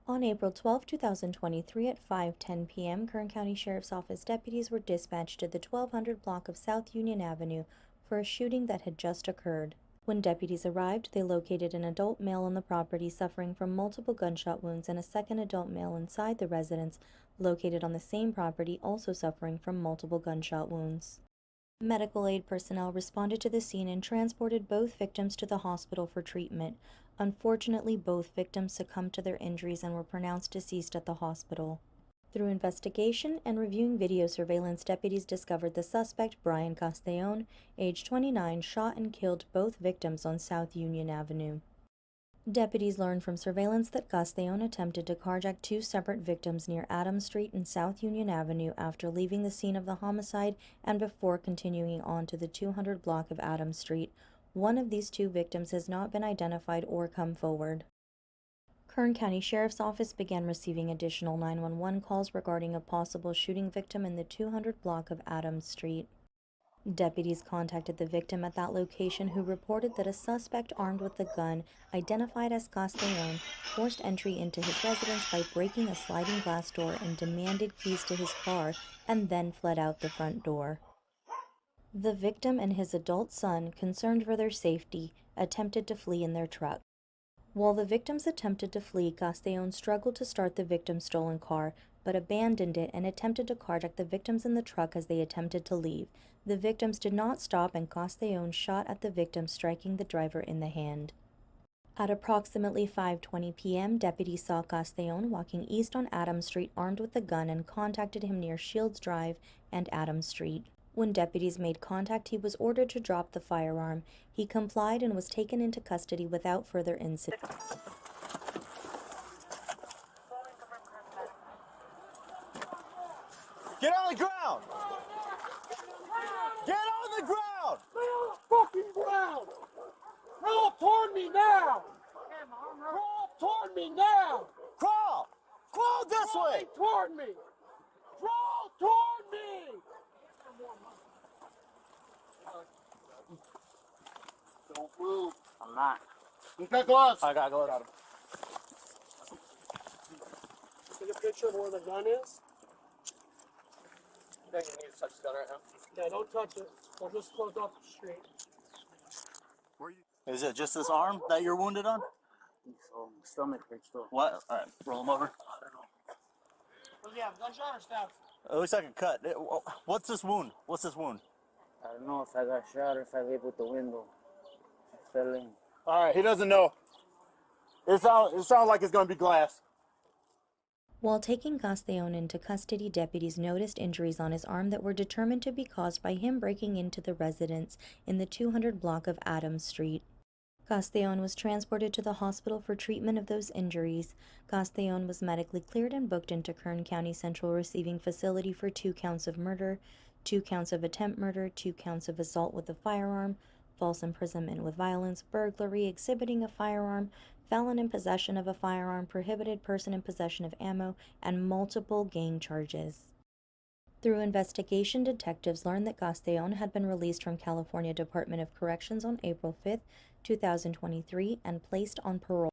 On April 12, 2023 at 5:10 p.m., Kern County Sheriff's Office deputies were dispatched to the 1200 block of South Union Avenue for a shooting that had just occurred. When deputies arrived, they located an adult male on the property suffering from multiple gunshot wounds and a second adult male inside the residence located on the same property also suffering from multiple gunshot wounds. Medical aid personnel responded to the scene and transported both victims to the hospital for treatment. Unfortunately, both victims succumbed to their injuries and were pronounced deceased at the hospital. Through investigation and reviewing video surveillance, deputies discovered the suspect, Brian Castellon, age 29, shot and killed both victims on South Union Avenue. Deputies learned from surveillance that Castellon attempted to carjack two separate victims near Adams Street and South Union Avenue after leaving the scene of the homicide and before continuing on to the 200 block of Adams Street. One of these two victims has not been identified or come forward. Kern County Sheriff's Office began receiving additional 911 calls regarding a possible shooting victim in the 200 block of Adams Street. Deputies contacted the victim at that location, who reported that a suspect armed with a gun, identified as Castellon, forced entry into his residence by breaking a sliding glass door and demanded keys to his car, and then fled out the front door. The victim and his adult son, concerned for their safety, attempted to flee in their truck. While the victims attempted to flee, Castellon struggled to start the victim's stolen car, but abandoned it and attempted to carjack the victims in the truck as they attempted to leave. The victims did not stop, and Castellon shot at the victim, striking the driver in the hand. At approximately 5:20 p.m., deputies saw Castellon walking east on Adams Street armed with a gun and contacted him near Shields Drive and Adams Street. When deputies made contact, he was ordered to drop the firearm. He complied and was taken into custody without further incident. Get on the ground! Get on the ground! Lay on the fucking ground! Crawl toward me now! Crawl toward me now! Crawl! Crawl this way! Toward me! Crawl toward me! Don't move. I'm not. You got gloves? I got gloves. Take a picture of where the gun is. You think you need to touch the gun right now? Yeah, don't touch it. We'll just close off the street. Is it just this arm that you're wounded on? So, stomach hurts though. What? All right, roll him over. I don't know. Does he have gunshot or stab? It looks like a cut. What's this wound? What's this wound? I don't know if I got shot or if I hit with the window. I fell in. All right, he doesn't know. It sounds like it's going to be glass. While taking Castellon into custody, deputies noticed injuries on his arm that were determined to be caused by him breaking into the residence in the 200 block of Adams Street. Castellon was transported to the hospital for treatment of those injuries. Castellon was medically cleared and booked into Kern County Central Receiving Facility for 2 counts of murder, 2 counts of attempt murder, 2 counts of assault with a firearm, false imprisonment with violence, burglary, exhibiting a firearm, felon in possession of a firearm, prohibited person in possession of ammo, and multiple gang charges. Through investigation, detectives learned that Castellon had been released from California Department of Corrections on April 5, 2023, and placed on parole.